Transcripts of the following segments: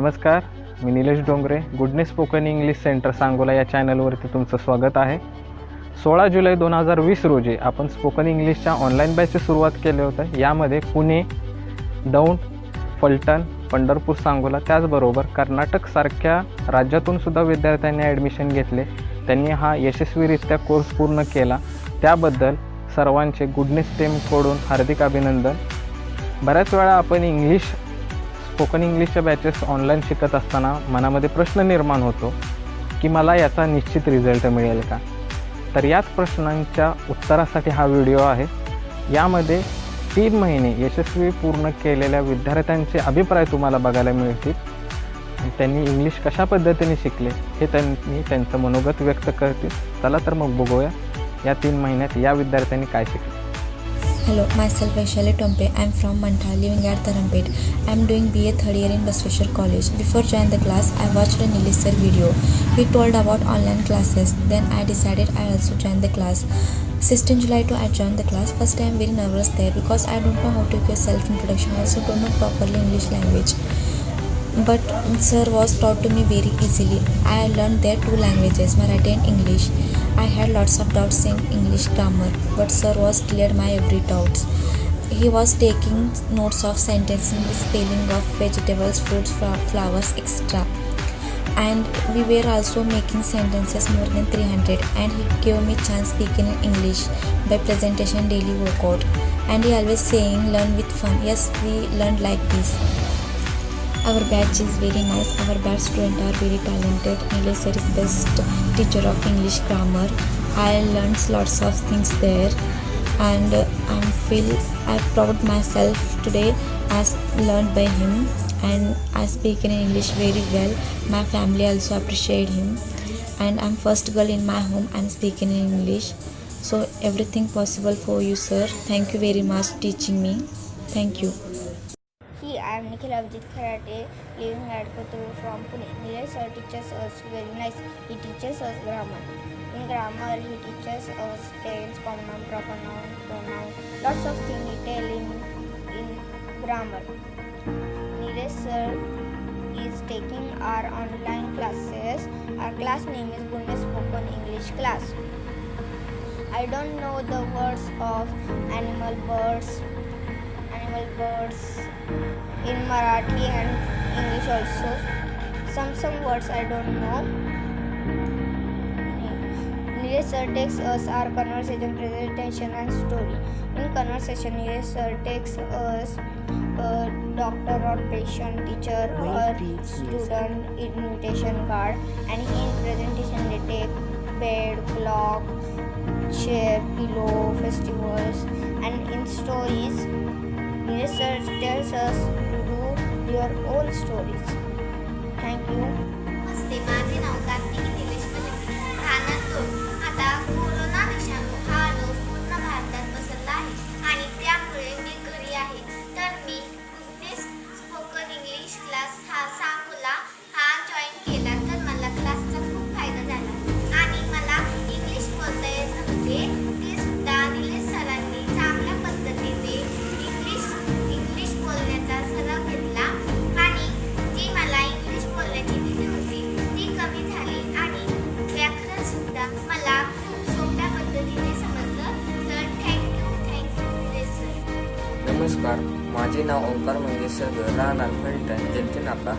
नमस्कार, मी Nilesh Dongre. Goodness spoken English centre Sangola या चॅनलवरती तुमचं स्वागत आहे. 16 जुलै 2020 रोजी आपण स्पोकन इंग्लिशच्या ऑनलाईन बॅचची सुरुवात केले होते. यामध्ये पुणे, दौंड, फलटण, पंढरपूर, सांगोला त्याचबरोबर कर्नाटकसारख्या राज्यातून सुद्धा विद्यार्थ्यांनी ॲडमिशन घेतले. त्यांनी हा यशस्वीरित्या कोर्स पूर्ण केला. त्याबद्दल सर्वांचे गुडनेस टीमकडून हार्दिक अभिनंदन. बऱ्याच वेळा आपण स्पोकन इंग्लिशच्या बॅचेस ऑनलाईन शिकत असताना मनामध्ये प्रश्न निर्माण होतो की मला याचा निश्चित रिझल्ट मिळेल का. तर याच प्रश्नांच्या उत्तरासाठी हा व्हिडिओ आहे. यामध्ये 3 महिने यशस्वी पूर्ण केलेल्या विद्यार्थ्यांचे अभिप्राय तुम्हाला बघायला मिळतील. त्यांनी इंग्लिश कशा पद्धतीने शिकले हे त्यांनी त्यांचं मनोगत व्यक्त करतील. चला तर मग बघूया या 3 महिन्यात या विद्यार्थ्यांनी काय शिकले. Hello, myself Vaishali Tompe. I am from Mantha, living at Dharampet. I am doing BA third year in Basveshwar College. Before joining the class, I watched a Nilesh sir video. He told about online classes. Then I decided I also join the class. 16 July I joined the class. First I am very nervous there because I don't know how to give self introduction. I also don't know properly English language. But sir was taught to me very easily. I learned there 2 languages, Marathi and English. I had lots of doubts in English grammar, but sir was cleared my every doubts. He was taking notes of sentencing, spelling of vegetables, fruits, flowers, etc. And we were also making sentences more than 300. And he gave me chance speaking in English by presentation, daily workout. And he always saying learn with fun. Yes, we learned like this. Our batch is very nice. Our batch students are very talented. Nilesh sir is best teacher of English grammar. I learned lots of things there, and I proud myself today as learned by him, and I speak in English very well. My family also appreciate him, and I'm first girl in my home and speaking in English. So everything possible for you, sir. Thank you very much teaching me. Thank you. I am Nikhil Abhijit Kharate, living at Kothur from Pune. Nilesh sir teaches us very nice. He teaches us grammar. In grammar, he teaches us tense, common noun, proper noun, pronoun. Lots of things he tell in grammar. Nilesh sir is taking our online classes. Our class name is Gunes Spoken English Class. I don't know the words of animal birds in Marathi and English also. Some words I don't know. Nilesh sir takes us our conversation, presentation and story. In conversation, Nilesh sir takes us a doctor or patient, teacher or student invitation card. And in presentation they take bed, clock, chair, pillow, festivals. And in stories, Nilesh sir tells us to do your own stories. Thank you. नमस्ते, माझे नाव कार्तिकी निलेश मलिक, राहणार दोन. आता corona विषाणू हा रोग पूर्ण भारतात पसरला आहे आणि त्यामुळे मी घरी आहे. तर मी गुडनेस स्पोकन इंग्लिश क्लास हा सांगोला हा जॉईन केला. तर मला क्लासचा खूप फायदा झाला आणि मला इंग्लिश बोलता येत नव्हते. ते सुद्धा निलेश सरांनी चांगल्या पद्धतीने इंग्लिश बोलण्याचा सराव घेतला आणि जी मला इंग्लिश बोलण्याची भीती होती ती कमी झाली आणि व्याकरण सुद्धा मला सोप्या पद्धतीने समजलं. तर थँक्यू निलेश सर. नमस्कार, माझे नाव ओंकार मंगेश सर, राहणार फलटण, जयंती नाका.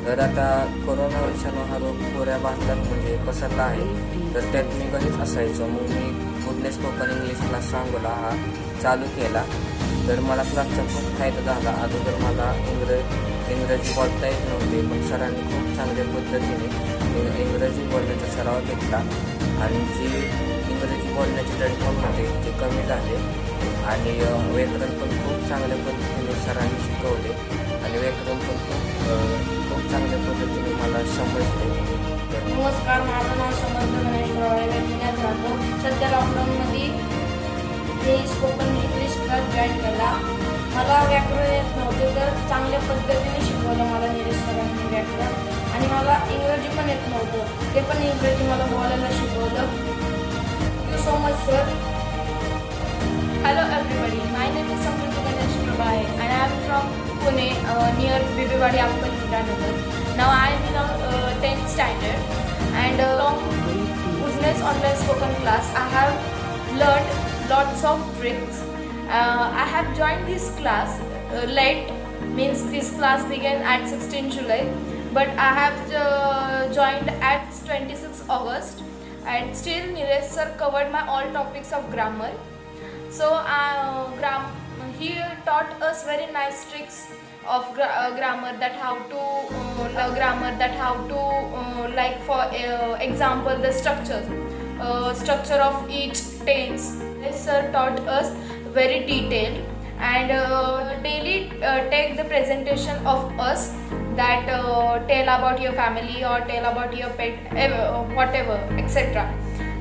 तर आता कोरोना विषाणू हा रोग पुऱ्या भारतात म्हणजे पसरला आहे. तर त्यात मी घरीच असायचो. मग मी goodness spoken English class Sangola हा चालू केला. तर मला क्लासचा खूप फायदा झाला. अगोदर मला इंग्रजी बोलता येत नव्हते, पण सरांनी खूप चांगल्या पद्धतीने इंग्रजी बोलण्याचा सराव घेतला आणि जी इंग्रजी बोलण्याचे दडपण होते ते कमी झाले आणि व्याकरण पण खूप चांगल्या पद्धतीने सरांनी शिकवले आणि व्याकरण पण खूप चांगल्या पद्धतीने मला समजले. नमस्कार, माझं नाव समर्थ गणेश गोळे, पुण्यात राहतो. सध्या लॉकडाऊनमध्ये हे स्पोकन इंग्लिश क्लास जॉईन केला. मला व्याकरण येत नव्हते, तर चांगल्या पद्धतीने शिकवलं मला निलेश सरांनी व्याकरण. आणि मला इंग्रजी पण येत नव्हतं, ते पण इंग्रजी मला बोलायला शिकवलं. Thank you so much sir. Hello everybody, my name is Samruddhi Ganesh Prabhay and I am from Pune, near Bibewadi Appalpura. Nidranandan. Now I am in 10th standard, and from Goodness Online Spoken Class, I have learned lots of tricks. I have joined this class late, means this class began at 16 July, but I have joined at 26 August, and still Nilesh sir covered my all topics of grammar. So he taught us very nice tricks of grammar, that how to like for example the structure of each tense. Nilesh sir taught us very detailed, and daily take the presentation of us, that tell about your family or tell about your pet, whatever, etc.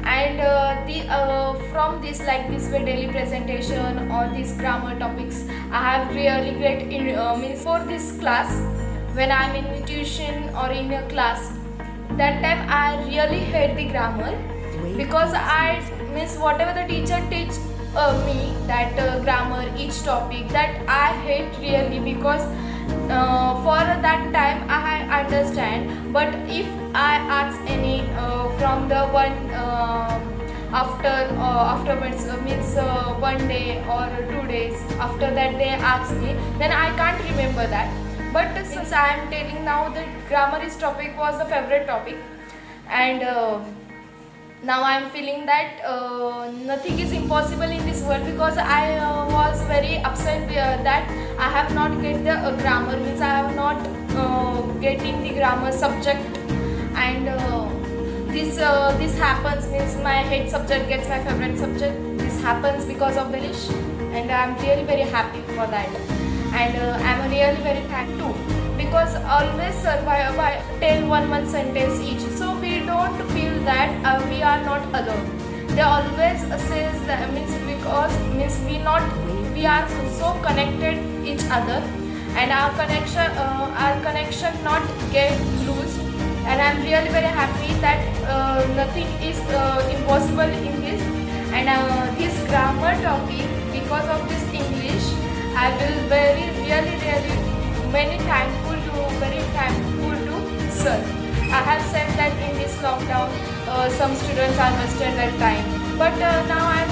And from this, like this way daily presentation or these grammar topics, I have really great means for this class. When I'm in tuition or in a class, that time I really hate the grammar, because I miss whatever the teacher teach me, that grammar, each topic, that I hate really, because for that time I understand, but if I ask any from the one afterwards, means 1 day or 2 days after that they ask me, then I can't remember that. But since I am telling now that grammar is topic was the favorite topic, and now I am feeling that nothing is impossible in this world, because I was very upset that I have not get the grammar, means I have not getting the grammar subject, and this happens, means my hate subject gets my favorite subject. This happens because of the English, and I am really very happy for that, and I am really very thankful, because always survive tell one sentence each, so we don't feel that we are not alone. They always says that, means because means we are so connected each other, and our connection not get loose. And I'm really very happy that nothing is impossible in this, and this grammar topic, because of this English, I will really very thankful to sir. I have said that in this lockdown some students are wasted their time, but now I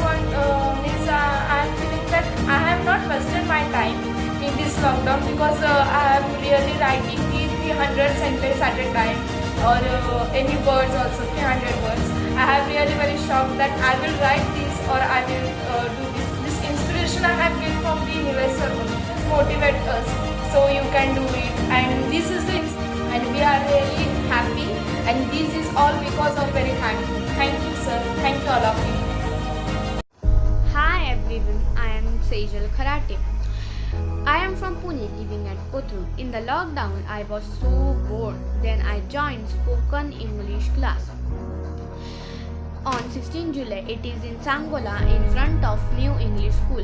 am feeling that I have not wasted my time in this lockdown, because I am really writing the 300 sentences at a time, or any words also 300 words. I have really very shocked that I will write this, or I will do this. This inspiration I have get from the Nilesh sir, motivate us, so you can do it, and this is the and we are really happy, and this is all because of very thankful. Thank you sir, thank you all of you. Hi everyone, I am Sejal Kharate. I am from Pune, living at Kothur. In the lockdown, I was so bored. Then I joined spoken English class. On 16 July, it is in Sangola, in front of New English School.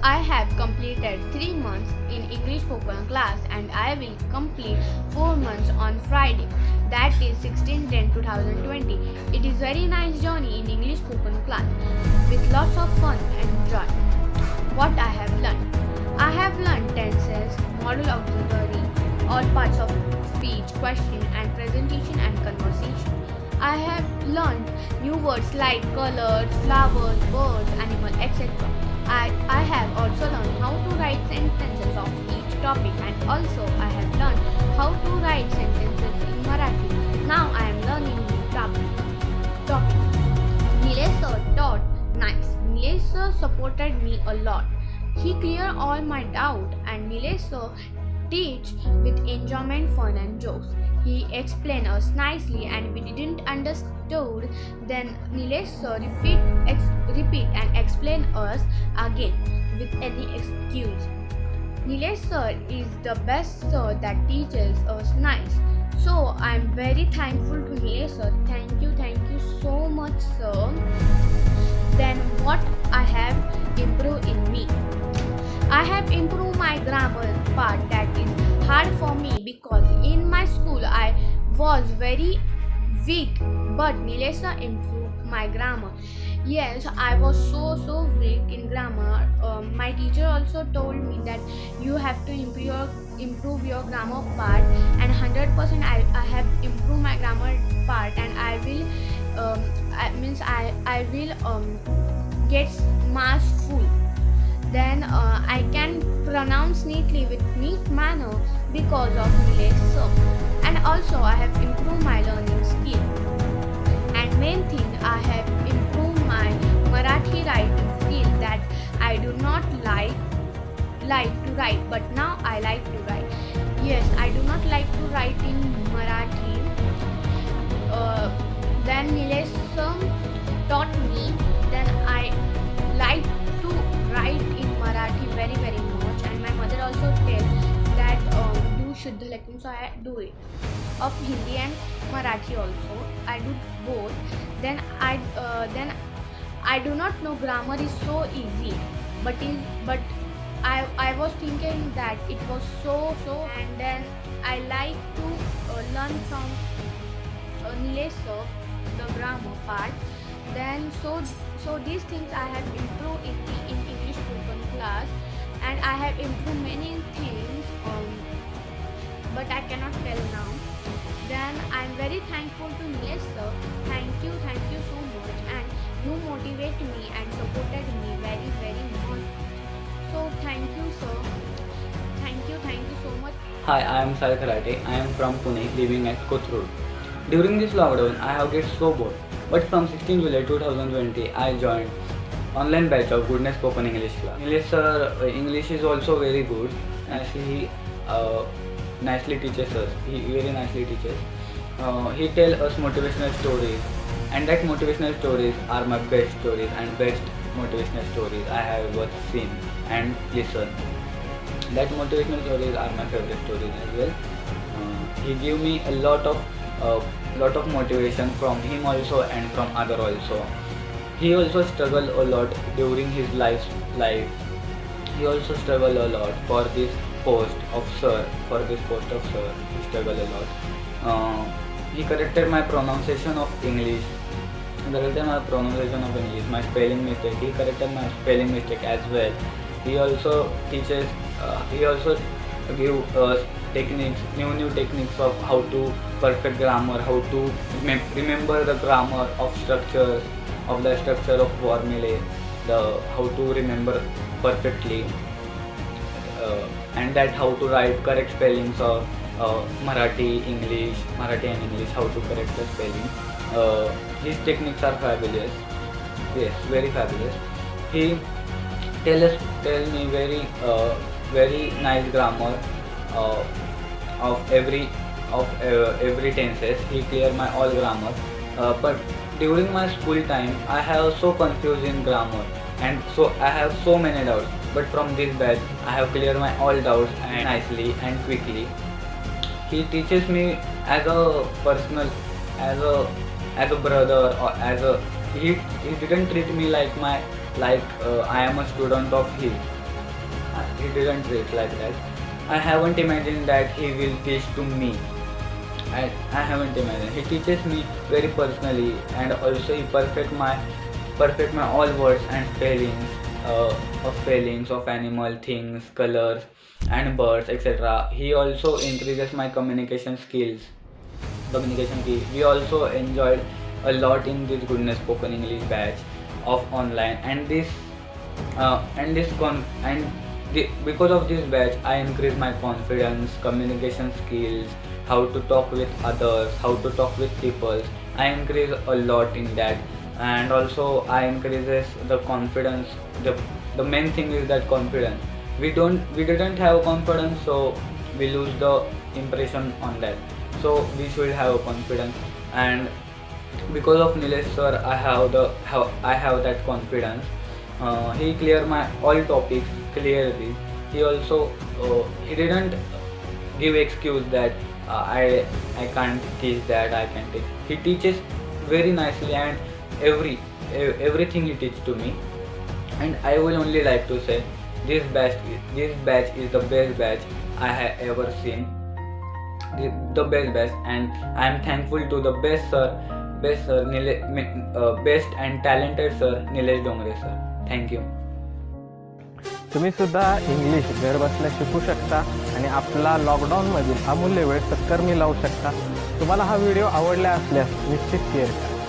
I have completed 3 months in English spoken class, and I will complete 4 months on Friday. That is 16/10/2020. It is very nice journey in English spoken class with lots of fun and joy. What I have learned. I have learned tenses, model auxiliary, all parts of speech, question and presentation and conversation. I have learned new words like colors, flowers, birds, animal, etc. I have also learned how to write sentences of each topic, and also I have learned how to write sentences in Marathi. Now I am learning new topic. Nilesh sir taught nice. Nilesh sir supported me a lot. He cleared all my doubt, and Nilesh sir teach with enjoyment, fun and jokes. He explained us nicely, and we didn't understood, then Nilesh sir repeat and explain us again with any excuse. Nilesh sir is the best sir that teaches us nice. So I am very thankful to Nilesh sir. Thank you so much sir. Then what I have improved in me. I have improved my grammar part, that is hard for me, because in my school I was very weak, but Nilesh sir improved my grammar. Yes, I was so weak in grammar. My teacher also told me that you have to improve your improve your grammar part, and 100% I have improved my grammar part, and I will I will get marks full. Then I can pronounce neatly with neat manner because of Nilesh sir. And also I have improved my learning skill. And main thing, I have improved my Marathi writing skill, that I do not like to write, but now I like to write. Yes, I do not like to write in Marathi. Then Nilesh sir taught me. Then I like to write in Marathi very very much. And my mother also tells that do Shuddha Lakshmi, so I do it. Of Hindi and Marathi also, I do both. Then I do not know grammar is so easy, but I was thinking that it was so, and then I like to learn from Nilesh sir the grammar part. Then so these things I have improved in English spoken class, and I have improved many things, but I cannot tell now. Then I am very thankful to Nilesh sir. Thank you so much, and you motivate me and supported me very very much. So thank you sir. Thank you so much. Hi, I am Sai Kharate. I am from Pune, living at Kothur. During this lockdown, I have get so bored. But from 16 July 2020, I joined online batch of Goodness Spoken English class. Nilesh sir, English is also very good, as he nicely teaches us. He very nicely teaches. He tells us motivational stories, and that motivational stories are my best stories and best motivational stories I have ever seen and listened. That motivational stories are my favorite stories as well. He gave me a lot of motivation from him also and from other also. He also struggled a lot during his life. He also struggled a lot for this post of sir. He struggled a lot. He corrected my pronunciation of English. My spelling mistake. He corrected my spelling mistake as well. He also teaches. He also give us techniques, new techniques of how to perfect grammar, how to remember the grammar of structures, of the structure of formulae, how to remember perfectly, and that how to write correct spellings of Marathi and English, how to correct the spelling. His techniques are fabulous. Yes, very fabulous. He tell me very nice grammar of every tenses. He clear my all grammar. But during my school time, I have so confused in grammar, and so I have so many doubts. But from this batch, I have cleared my all doubts and nicely and quickly. He teaches me as a personal, as a brother, or he didn't treat me like I am a student of his. He didn't treat like that. I haven't imagined that he will teach to me. I haven't imagined. He teaches me very personally, and also he perfect my all words and spellings of animal, things, colors, and birds, etc. He also increases my communication skills. We also enjoyed a lot in this Goodness Spoken English batch of online, because of this batch, I increase my confidence, communication skills, how to talk with others, how to talk with people. I increase a lot in that, and also I increases the confidence. The main thing is that confidence. We didn't have confidence, so we lose the impression on that. So we should have a confidence, and because of Nilesh sir, I have that confidence. He cleared my all topics clearly. He also he didn't give excuse that I can't teach that, I can teach. He teaches very nicely, and everything he teaches to me. And I will only like to say this batch is the best batch I have ever seen. The best batch, and I am thankful to the best and talented sir Nilesh Dongre sir. Thank you. तुम्ही सुद्धा English घर बसल्या शिकू शकता आणि आपला लॉकडाऊनमधील अमूल्य वेळ सत्कर्मी लावू शकता. तुम्हाला हा व्हिडिओ आवडला असल्यास निश्चित शेअर करा.